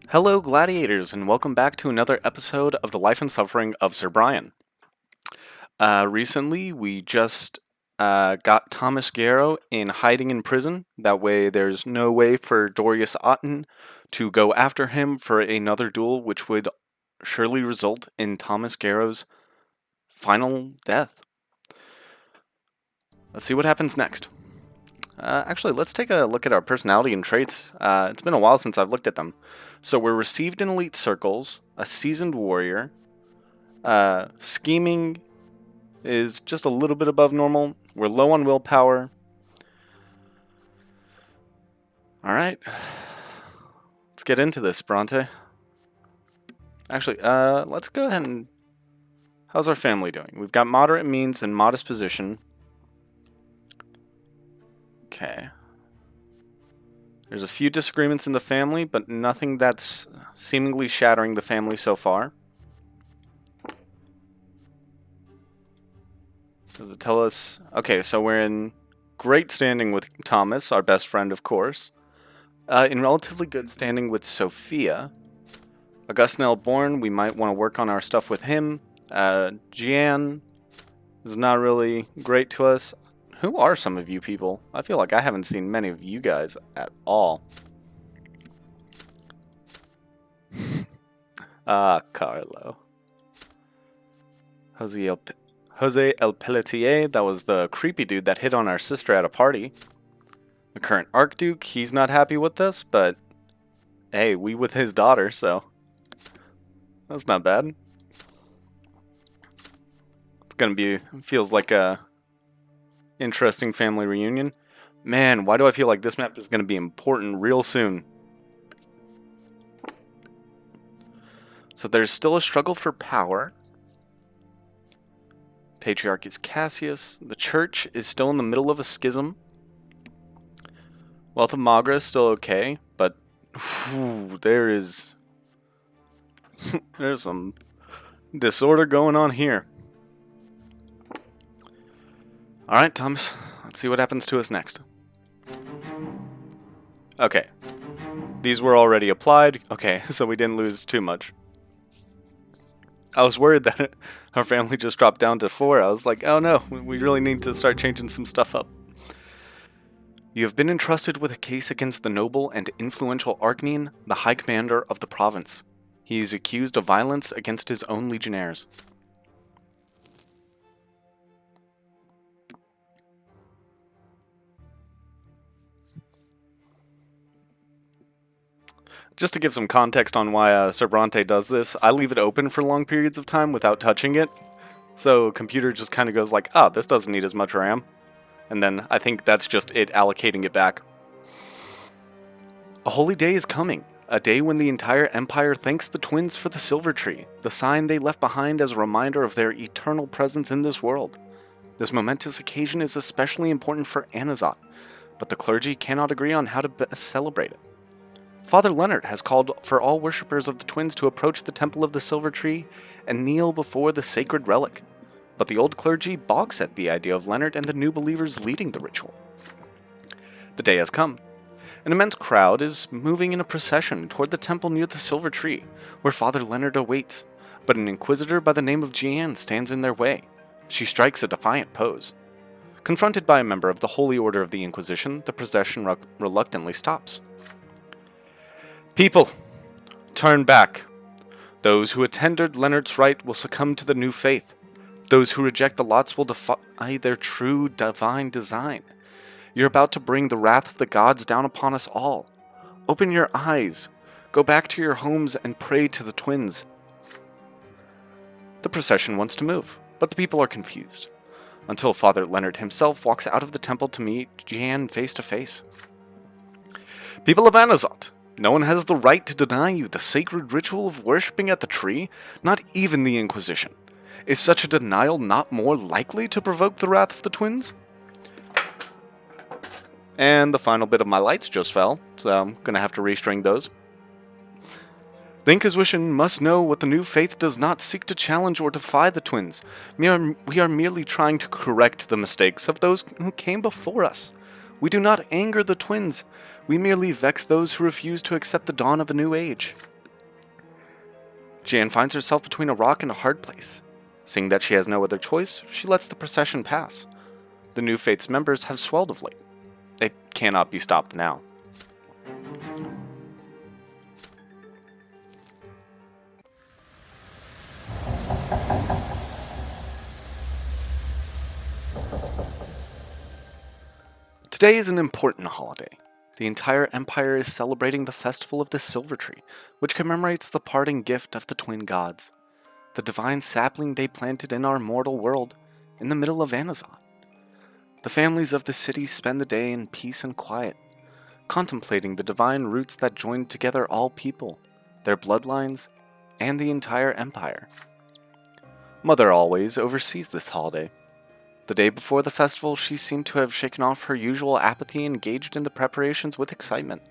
Hello, gladiators, and welcome back to another episode of the Life and Suffering of Sir Brian. Recently, we just got Thomas Garrow in hiding in prison. That way, there's no way for Dorius Otten to go after him for another duel, which would surely result in Thomas Garrow's final death. Let's see what happens next. Actually, let's take a look at our personality and traits. It's been a while since I've looked at them. So we're received in elite circles, a seasoned warrior. Scheming is just a little bit above normal. We're low on willpower. Alright. Let's get into this, Brante. Actually, let's go ahead and... How's our family doing? We've got moderate means and modest position. Okay. There's a few disagreements in the family, but nothing that's seemingly shattering the family so far. Does it tell us... Okay, so we're in great standing with Thomas, our best friend, of course. In relatively good standing with Sophia. Augustin Born, we might want to work on our stuff with him. Gian is not really great to us. Who are some of you people? I feel like I haven't seen many of you guys at all. Carlo. Jose El Pelletier, that was the creepy dude that hit on our sister at a party. The current Archduke, he's not happy with us, but hey, we with his daughter, so that's not bad. It's gonna be, feels like a interesting family reunion. Man, why do I feel like this map is gonna be important real soon? So there's still a struggle for power. Patriarch is Cassius. The church is still in the middle of a schism. Wealth of Magra is still okay, but there's some disorder going on here. Alright, Thomas. Let's see what happens to us next. Okay. These were already applied. Okay, so we didn't lose too much. I was worried that our family just dropped down to 4. I was like, oh no, we really need to start changing some stuff up. You have been entrusted with a case against the noble and influential Archnine, the High Commander of the province. He is accused of violence against his own legionnaires. Just to give some context on why Sir Brante does this, I leave it open for long periods of time without touching it. So computer just kind of goes like, ah, this doesn't need as much RAM. And then I think that's just it allocating it back. A holy day is coming. A day when the entire Empire thanks the twins for the Silver Tree, the sign they left behind as a reminder of their eternal presence in this world. This momentous occasion is especially important for Anazot, but the clergy cannot agree on how to best celebrate it. Father Leonard has called for all worshippers of the twins to approach the Temple of the Silver Tree and kneel before the sacred relic, but the old clergy balks at the idea of Leonard and the new believers leading the ritual. The day has come. An immense crowd is moving in a procession toward the temple near the Silver Tree, where Father Leonard awaits, but an inquisitor by the name of Gian stands in their way. She strikes a defiant pose. Confronted by a member of the Holy Order of the Inquisition, the procession reluctantly stops. People, turn back. Those who attended Leonard's rite will succumb to the new faith. Those who reject the lots will defy their true divine design. You're about to bring the wrath of the gods down upon us all. Open your eyes. Go back to your homes and pray to the twins. The procession wants to move, but the people are confused, until Father Leonard himself walks out of the temple to meet Gian face to face. People of Anazot, no one has the right to deny you the sacred ritual of worshipping at the tree, not even the Inquisition. Is such a denial not more likely to provoke the wrath of the twins? And the final bit of my lights just fell, so I'm gonna have to restring those. The Inquisition must know what the new faith does not seek to challenge or defy the twins. We are merely trying to correct the mistakes of those who came before us. We do not anger the twins. We merely vex those who refuse to accept the dawn of a new age. Jan finds herself between a rock and a hard place. Seeing that she has no other choice, she lets the procession pass. The New Faith's members have swelled of late. It cannot be stopped now. Today is an important holiday. The entire empire is celebrating the festival of the Silver Tree, which commemorates the parting gift of the twin gods, the divine sapling they planted in our mortal world, in the middle of Amazon. The families of the city spend the day in peace and quiet, contemplating the divine roots that joined together all people, their bloodlines, and the entire empire. Mother always oversees this holiday. The day before the festival, she seemed to have shaken off her usual apathy and engaged in the preparations with excitement.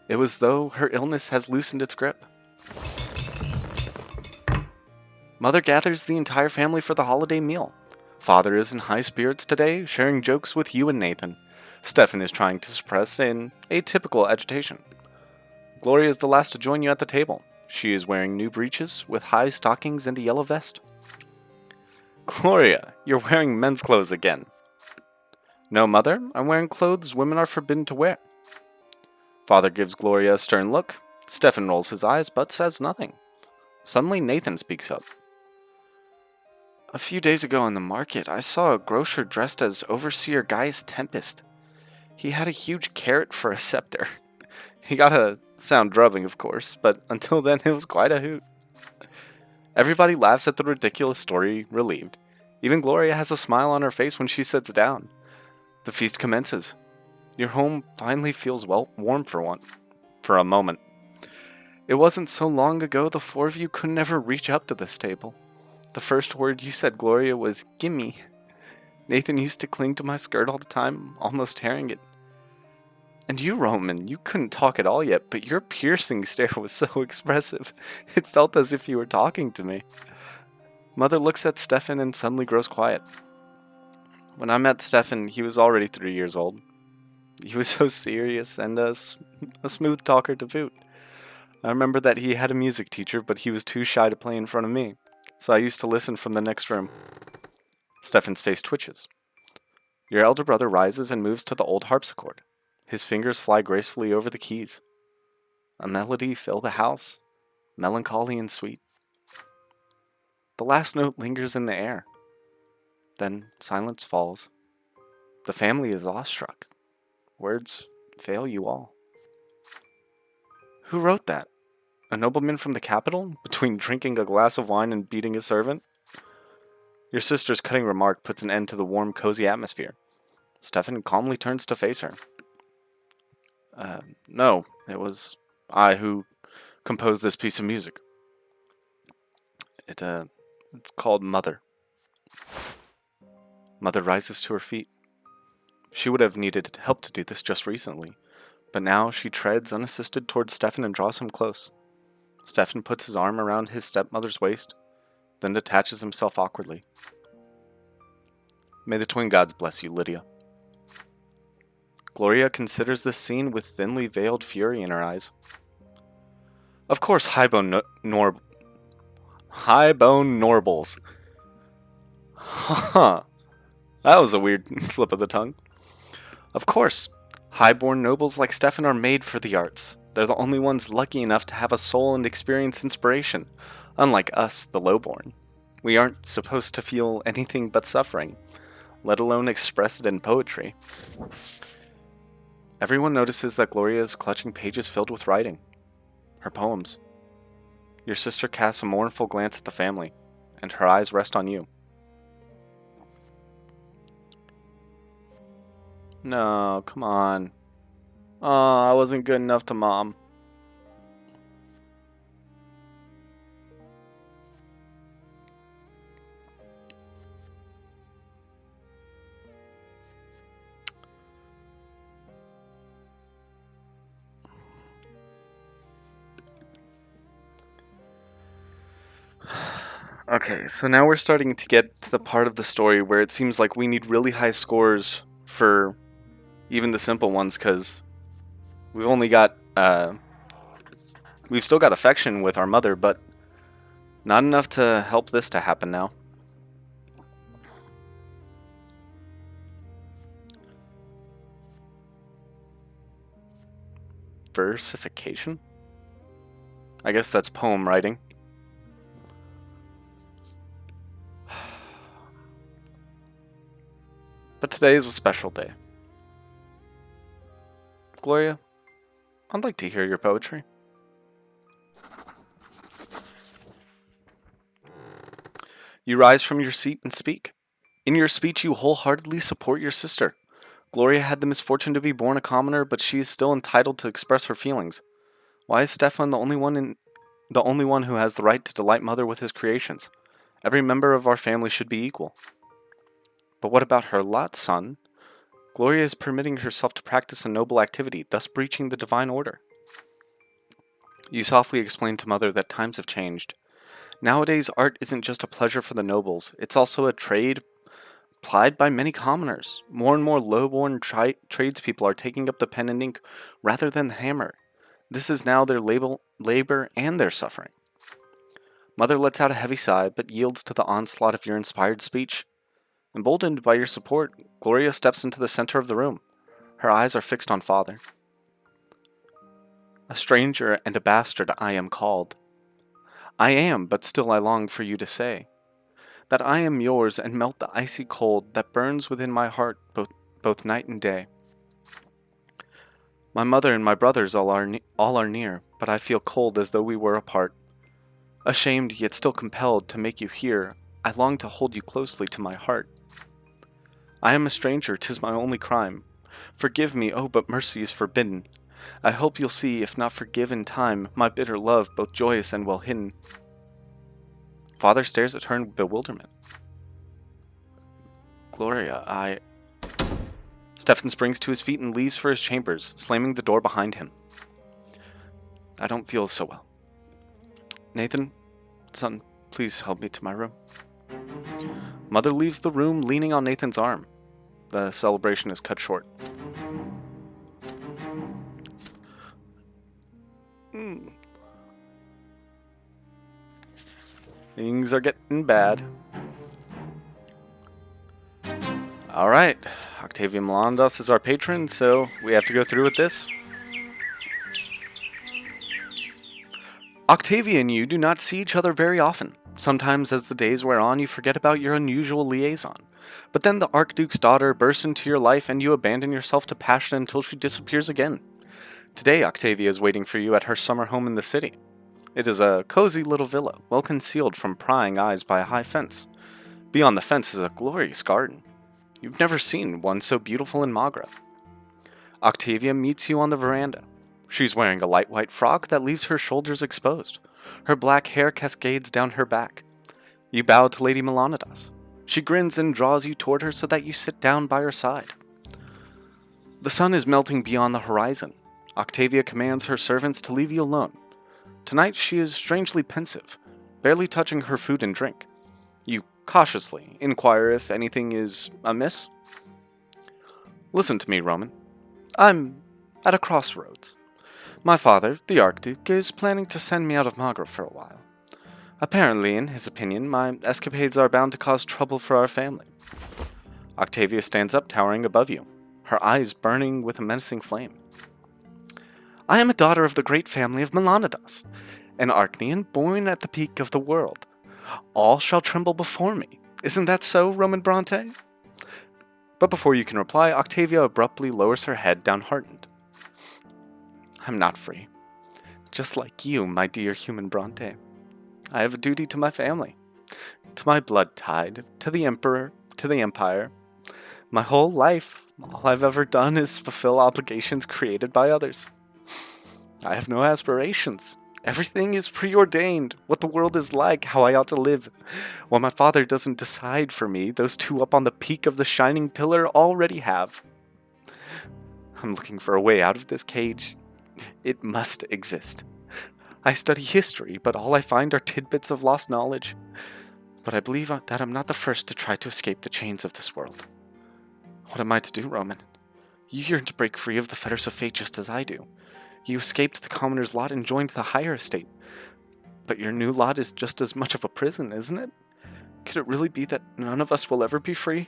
It was as though her illness has loosened its grip. Mother gathers the entire family for the holiday meal. Father is in high spirits today, sharing jokes with you and Nathan. Stefan is trying to suppress an atypical agitation. Gloria is the last to join you at the table. She is wearing new breeches with high stockings and a yellow vest. Gloria, you're wearing men's clothes again. No, Mother, I'm wearing clothes women are forbidden to wear. Father gives Gloria a stern look. Stefan rolls his eyes but says nothing. Suddenly Nathan speaks up. A few days ago in the market, I saw a grocer dressed as Overseer Gaius Tempest. He had a huge carrot for a scepter. He got a sound drubbing, of course, but until then it was quite a hoot. Everybody laughs at the ridiculous story, relieved. Even Gloria has a smile on her face when she sits down. The feast commences. Your home finally feels warm for a moment. It wasn't so long ago the four of you could never reach up to this table. The first word you said, Gloria, was gimme. Nathan used to cling to my skirt all the time, almost tearing it. And you, Roman, you couldn't talk at all yet, but your piercing stare was so expressive. It felt as if you were talking to me. Mother looks at Stefan and suddenly grows quiet. When I met Stefan, he was already 3 years old. He was so serious and a smooth talker to boot. I remember that he had a music teacher, but he was too shy to play in front of me, so I used to listen from the next room. Stefan's face twitches. Your elder brother rises and moves to the old harpsichord. His fingers fly gracefully over the keys. A melody fills the house, melancholy and sweet. The last note lingers in the air. Then silence falls. The family is awestruck. Words fail you all. Who wrote that? A nobleman from the capital, between drinking a glass of wine and beating a servant? Your sister's cutting remark puts an end to the warm, cozy atmosphere. Stefan calmly turns to face her. No, it was I who composed this piece of music. It's called Mother. Mother rises to her feet. She would have needed help to do this just recently, but now she treads unassisted towards Stefan and draws him close. Stefan puts his arm around his stepmother's waist, then detaches himself awkwardly. May the twin gods bless you, Lydia. Gloria considers this scene with thinly veiled fury in her eyes. Of course, Highbone Norbles. Huh. That was a weird slip of the tongue. Of course, highborn nobles like Stefan are made for the arts. They're the only ones lucky enough to have a soul and experience inspiration, unlike us, the lowborn. We aren't supposed to feel anything but suffering, let alone express it in poetry. Everyone notices that Gloria is clutching pages filled with writing. Her poems. Your sister casts a mournful glance at the family, and her eyes rest on you. No, come on. Oh, I wasn't good enough to Mom. Okay, so now we're starting to get to the part of the story where it seems like we need really high scores for even the simple ones, because we've only got, we've still got affection with our mother, but Not enough to help this to happen now. Versification? I guess that's poem writing. But today is a special day. Gloria, I'd like to hear your poetry. You rise from your seat and speak. In your speech, you wholeheartedly support your sister. Gloria had the misfortune to be born a commoner, but she is still entitled to express her feelings. Why is Stefan the only one who has the right to delight Mother with his creations? Every member of our family should be equal. But what about her lot, son? Gloria is permitting herself to practice a noble activity, thus breaching the divine order. You softly explain to Mother that times have changed. Nowadays, art isn't just a pleasure for the nobles, it's also a trade plied by many commoners. More and more low-born tradespeople are taking up the pen and ink rather than the hammer. This is now their labor and their suffering. Mother lets out a heavy sigh, but yields to the onslaught of your inspired speech. Emboldened by your support, Gloria steps into the center of the room. Her eyes are fixed on Father. A stranger and a bastard I am called. I am, but still I long for you to say that I am yours and melt the icy cold that burns within my heart both night and day. My mother and my brothers all are near, but I feel cold as though we were apart. Ashamed yet still compelled to make you hear, I long to hold you closely to my heart. I am a stranger, 'tis my only crime. Forgive me, oh, but mercy is forbidden. I hope you'll see, if not forgive in time, my bitter love, both joyous and well hidden. Father stares at her in bewilderment. Gloria, Stefan springs to his feet and leaves for his chambers, slamming the door behind him. I don't feel so well. Nathan, son, please help me to my room. Mother leaves the room leaning on Nathan's arm. The celebration is cut short. Things are getting bad. Alright, Octavia Melondas is our patron, so we have to go through with this. Octavia and you do not see each other very often. Sometimes as the days wear on, you forget about your unusual liaison. But then the Archduke's daughter bursts into your life and you abandon yourself to passion until she disappears again. Today, Octavia is waiting for you at her summer home in the city. It is a cozy little villa, well concealed from prying eyes by a high fence. Beyond the fence is a glorious garden. You've never seen one so beautiful in Magra. Octavia meets you on the veranda. She's wearing a light white frock that leaves her shoulders exposed. Her black hair cascades down her back. You bow to Lady Melanidas. She grins and draws you toward her so that you sit down by her side. The sun is melting beyond the horizon. Octavia commands her servants to leave you alone. Tonight she is strangely pensive, barely touching her food and drink. You cautiously inquire if anything is amiss. Listen to me, Roman. I'm at a crossroads. My father, the Archduke, is planning to send me out of Magra for a while. Apparently, in his opinion, my escapades are bound to cause trouble for our family. Octavia stands up, towering above you, her eyes burning with a menacing flame. I am a daughter of the great family of Melanidas, an Archnean born at the peak of the world. All shall tremble before me. Isn't that so, Roman Brante? But before you can reply, Octavia abruptly lowers her head, downhearted. I'm not free. Just like you, my dear human Brante. I have a duty to my family, to my blood tide, to the Emperor, to the Empire. My whole life, all I've ever done is fulfill obligations created by others. I have no aspirations. Everything is preordained, what the world is like, how I ought to live. What my father doesn't decide for me, those two up on the peak of the shining pillar already have. I'm looking for a way out of this cage. It must exist. I study history, but all I find are tidbits of lost knowledge. But I believe that I'm not the first to try to escape the chains of this world. What am I to do, Roman? You yearn to break free of the fetters of fate just as I do. You escaped the commoner's lot and joined the higher estate. But your new lot is just as much of a prison, isn't it? Could it really be that none of us will ever be free?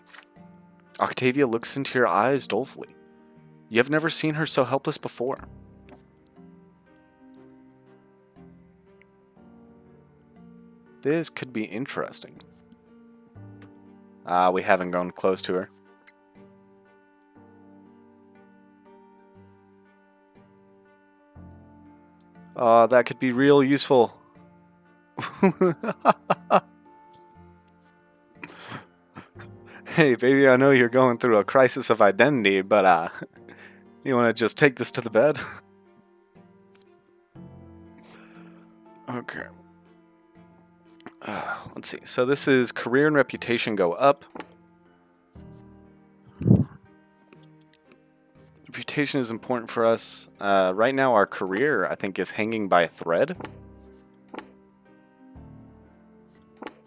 Octavia looks into your eyes dolefully. You have never seen her so helpless before. This could be interesting. We haven't gone close to her. That could be real useful. Hey, baby, I know you're going through a crisis of identity, but, you want to just take this to the bed? Okay. Let's see. So this is career and reputation go up. Reputation is important for us. Right now, our career, I think, is hanging by a thread.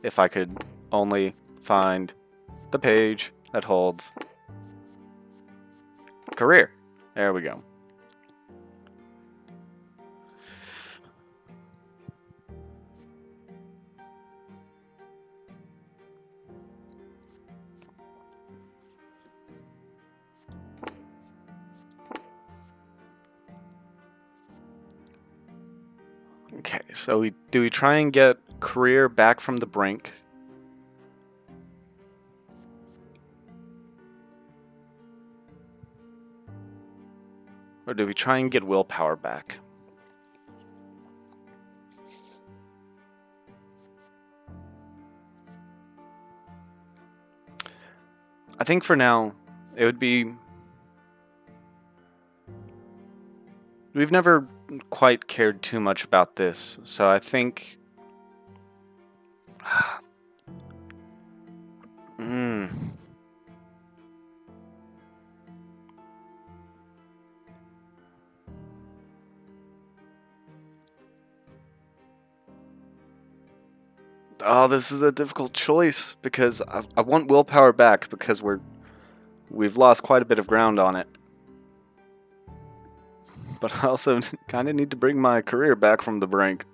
If I could only find the page that holds career. There we go. Okay, so do we try and get career back from the brink? Or do we try and get willpower back? I think for now, it would be... We've never quite cared too much about this, so I think... Oh, this is a difficult choice, because I want willpower back, because we've lost quite a bit of ground on it. But I also kind of need to bring my career back from the brink.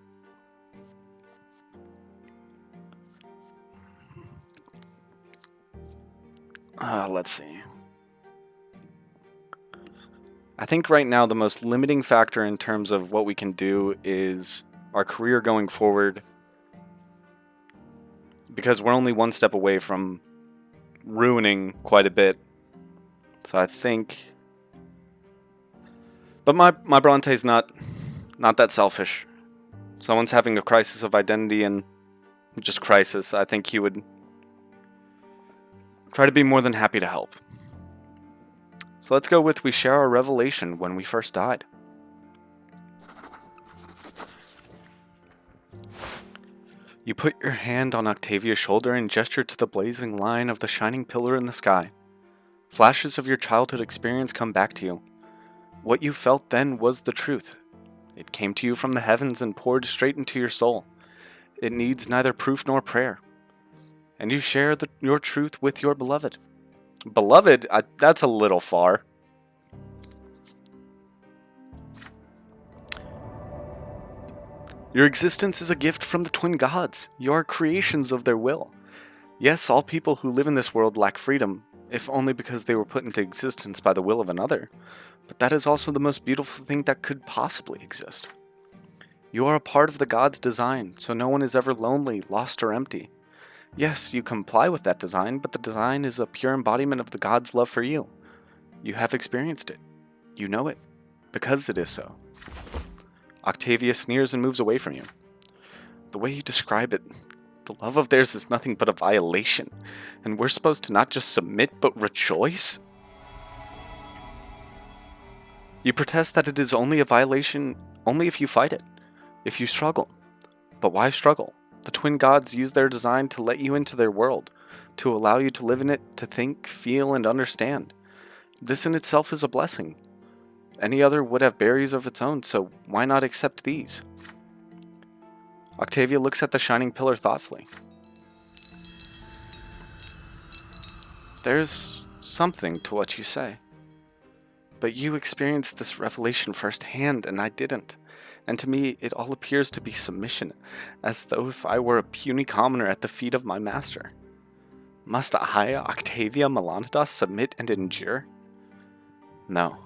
Let's see. I think right now the most limiting factor in terms of what we can do is our career going forward, because we're only one step away from ruining quite a bit. So I think... But my Brante's not that selfish. Someone's having a crisis of identity and just crisis. I think he would try to be more than happy to help. So let's go with we share our revelation when we first died. You put your hand on Octavia's shoulder and gesture to the blazing line of the shining pillar in the sky. Flashes of your childhood experience come back to you. What you felt then was the truth. It came to you from the heavens and poured straight into your soul. It needs neither proof nor prayer. And you share your truth with your beloved. Beloved? That's a little far. Your existence is a gift from the twin gods. You are creations of their will. Yes, all people who live in this world lack freedom, if only because they were put into existence by the will of another. But that is also the most beautiful thing that could possibly exist. You are a part of the gods' design, so no one is ever lonely, lost, or empty. Yes, you comply with that design, but the design is a pure embodiment of the gods' love for you. You have experienced it. You know it, because it is so. Octavia sneers and moves away from you. The way you describe it, the love of theirs is nothing but a violation, and we're supposed to not just submit, but rejoice? You protest that it is only a violation only if you fight it, if you struggle. But why struggle? The twin gods use their design to let you into their world, to allow you to live in it, to think, feel, and understand. This in itself is a blessing. Any other would have berries of its own, so why not accept these? Octavia looks at the shining pillar thoughtfully. There's something to what you say. But you experienced this revelation firsthand, and I didn't. and to me it all appears to be submission, as though if I were a puny commoner at the feet of my master. Must I, Octavia Melanidas, submit and endure? No,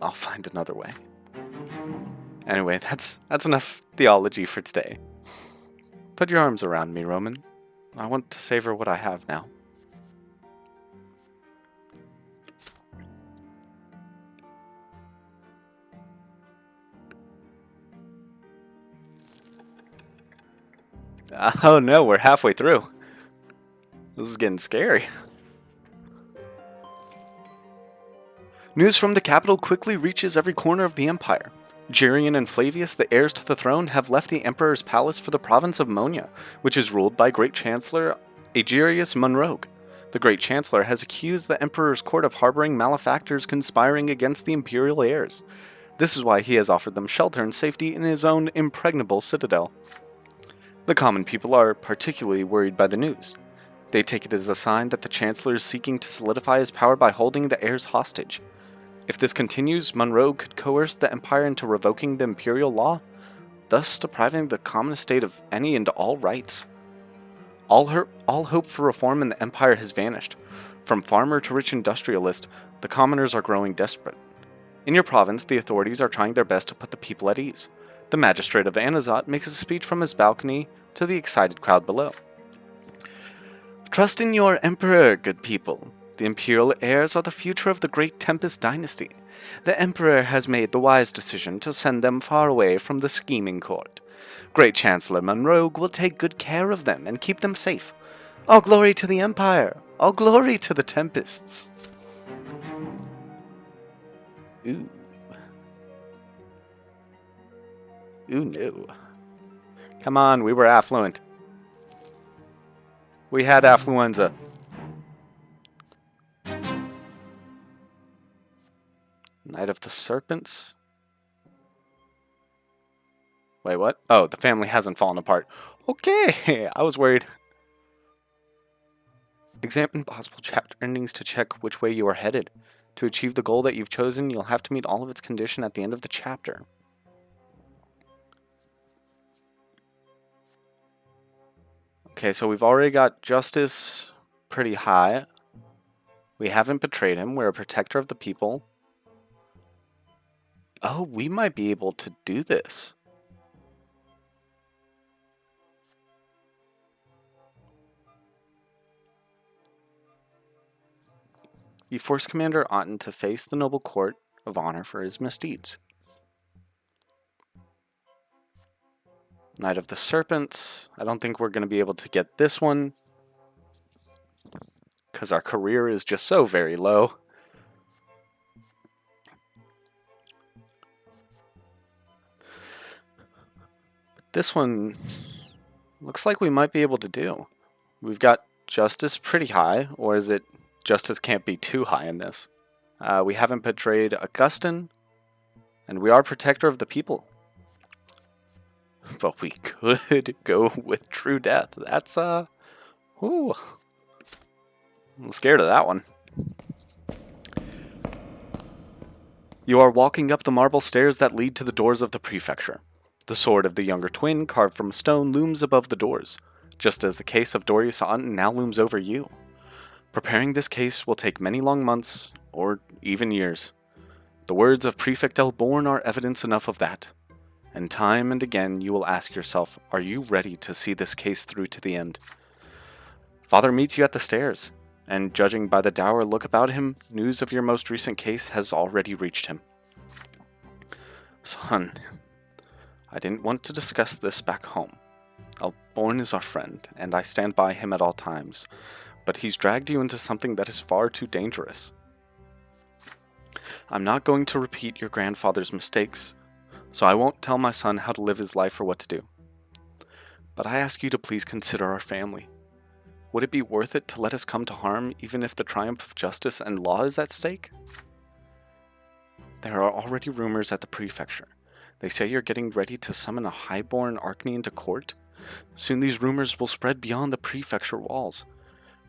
I'll find another way. Anyway, that's enough theology for today. Put your arms around me, Roman. I want to savor what I have now. Oh no, we're halfway through. This is getting scary. News from the capital quickly reaches every corner of the empire. Gerion and Flavius, the heirs to the throne, have left the emperor's palace for the province of Monia, which is ruled by Great Chancellor Agerius Monrogue. The Great Chancellor has accused the emperor's court of harboring malefactors conspiring against the imperial heirs. This is why he has offered them shelter and safety in his own impregnable citadel. The common people are particularly worried by the news. They take it as a sign that the Chancellor is seeking to solidify his power by holding the heirs hostage. If this continues, Monroe could coerce the Empire into revoking the imperial law, thus depriving the common estate of any and all rights. All hope for reform in the Empire has vanished. From farmer to rich industrialist, the commoners are growing desperate. In your province, the authorities are trying their best to put the people at ease. The magistrate of Anazat makes a speech from his balcony to the excited crowd below. Trust in your emperor, good people. The imperial heirs are the future of the great Tempest dynasty. The emperor has made the wise decision to send them far away from the scheming court. Great Chancellor Monrogue will take good care of them and keep them safe. All glory to the empire! All glory to the Tempests! Ooh. Ooh, no. Come on, we were affluent. We had affluenza. Knight of the Serpents? Wait, what? Oh, the family hasn't fallen apart. Okay, I was worried. Examine possible chapter endings to check which way you are headed. To achieve the goal that you've chosen, you'll have to meet all of its conditions at the end of the chapter. Okay, so we've already got justice pretty high. We haven't betrayed him. We're a protector of the people. Oh, we might be able to do this. You force Commander Otten to face the noble court of honor for his misdeeds. Knight of the Serpents. I don't think we're going to be able to get this one, because our career is just so very low. This one looks like we might be able to do. We've got justice pretty high, or is it justice can't be too high in this? We haven't betrayed Augustin, and we are protector of the people. But we could go with true death. That's, ooh. I'm scared of that one. You are walking up the marble stairs that lead to the doors of the prefecture. The sword of the younger twin, carved from stone, looms above the doors, just as the case of Dorius Otten now looms over you. Preparing this case will take many long months, or even years. The words of Prefect Elborn are evidence enough of that. And time and again you will ask yourself, are you ready to see this case through to the end? Father meets you at the stairs, and judging by the dour look about him, news of your most recent case has already reached him. Son, I didn't want to discuss this back home. Elborn is our friend, and I stand by him at all times, but he's dragged you into something that is far too dangerous. I'm not going to repeat your grandfather's mistakes, so I won't tell my son how to live his life or what to do. But I ask you to please consider our family. Would it be worth it to let us come to harm even if the triumph of justice and law is at stake? There are already rumors at the prefecture. They say you're getting ready to summon a highborn Archne into court. Soon these rumors will spread beyond the prefecture walls.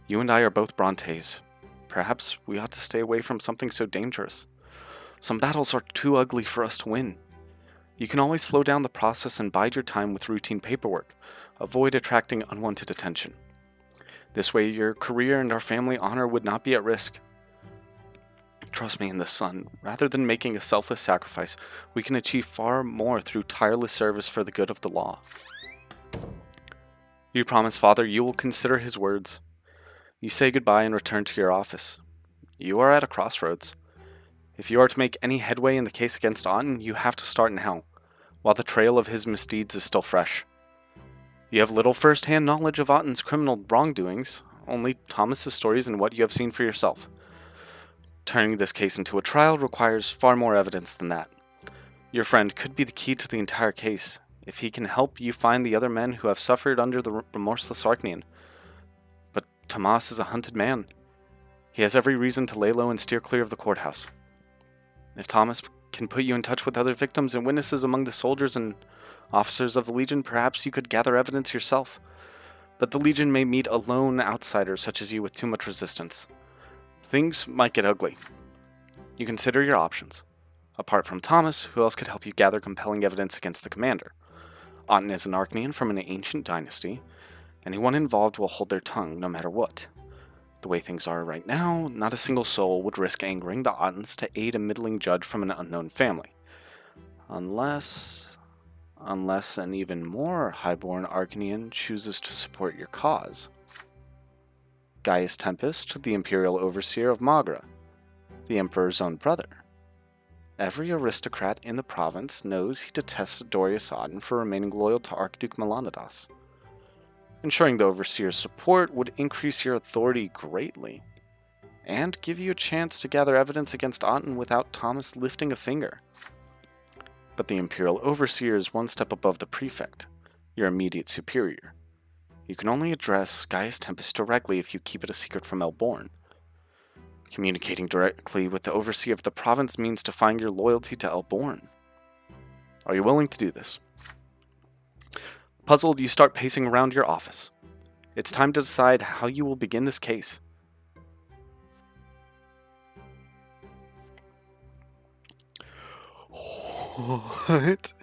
You and I are both Brantes. Perhaps we ought to stay away from something so dangerous. Some battles are too ugly for us to win. You can always slow down the process and bide your time with routine paperwork. Avoid attracting unwanted attention. This way, your career and our family honor would not be at risk. Trust me in this, son. Rather than making a selfless sacrifice, we can achieve far more through tireless service for the good of the law. You promise, Father, you will consider his words. You say goodbye and return to your office. You are at a crossroads. If you are to make any headway in the case against Otten, you have to start now, while the trail of his misdeeds is still fresh. You have little first-hand knowledge of Otten's criminal wrongdoings, only Thomas's stories and what you have seen for yourself. Turning this case into a trial requires far more evidence than that. Your friend could be the key to the entire case, if he can help you find the other men who have suffered under the remorseless Archnean. But Tomas is a hunted man. He has every reason to lay low and steer clear of the courthouse. If Thomas can put you in touch with other victims and witnesses among the soldiers and officers of the Legion, perhaps you could gather evidence yourself. But the Legion may meet a lone outsider such as you with too much resistance. Things might get ugly. You consider your options. Apart from Thomas, who else could help you gather compelling evidence against the commander? Otten is an Archnean from an ancient dynasty. Anyone involved will hold their tongue no matter what. The way things are right now, not a single soul would risk angering the Ottens to aid a middling judge from an unknown family. Unless an even more highborn Archnean chooses to support your cause. Gaius Tempest, the Imperial Overseer of Magra, the Emperor's own brother. Every aristocrat in the province knows he detests Dorius Otten for remaining loyal to Archduke Melanidas. Ensuring the Overseer's support would increase your authority greatly, and give you a chance to gather evidence against Otten without Thomas lifting a finger. But the Imperial Overseer is one step above the Prefect, your immediate superior. You can only address Gaius Tempest directly if you keep it a secret from Elborn. Communicating directly with the Overseer of the province means defying your loyalty to Elborn. Are you willing to do this? Puzzled, you start pacing around your office. It's time to decide how you will begin this case. What?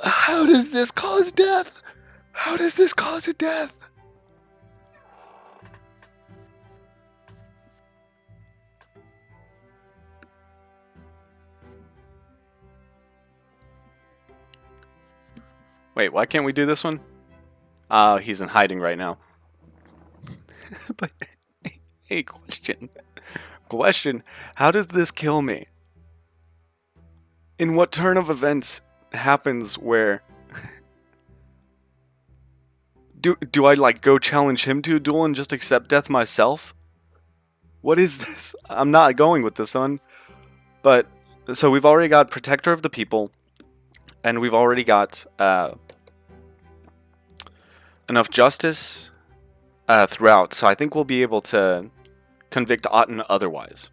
How does this cause death? How does this cause a death? Wait, why can't we do this one? He's in hiding right now. But, hey, question, how does this kill me? In what turn of events happens where... Do I, like, go challenge him to a duel and just accept death myself? What is this? I'm not going with this one. But, so we've already got Protector of the People, and we've already got enough justice throughout, so I think we'll be able to convict Otten otherwise.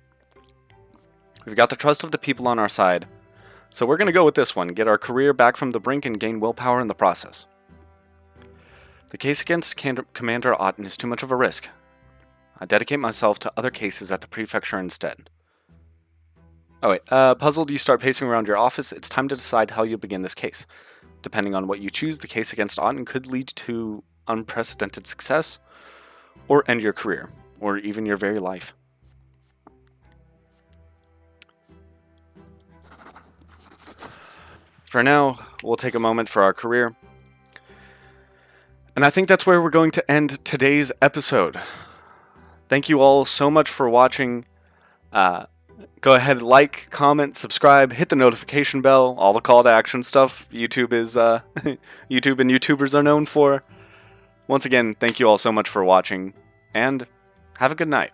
We've got the trust of the people on our side, so we're going to go with this one, get our career back from the brink and gain willpower in the process. The case against Commander Otten is too much of a risk. I dedicate myself to other cases at the prefecture instead. Oh wait, puzzled, you start pacing around your office. It's time to decide how you begin this case. Depending on what you choose, the case against Otten could lead to unprecedented success, or end your career, or even your very life. For now, we'll take a moment for our career. And I think that's where we're going to end today's episode. Thank you all so much for watching. Go ahead, like, comment, subscribe, hit the notification bell, all the call to action stuff YouTube is YouTube and YouTubers are known for. Once again, thank you all so much for watching, and have a good night.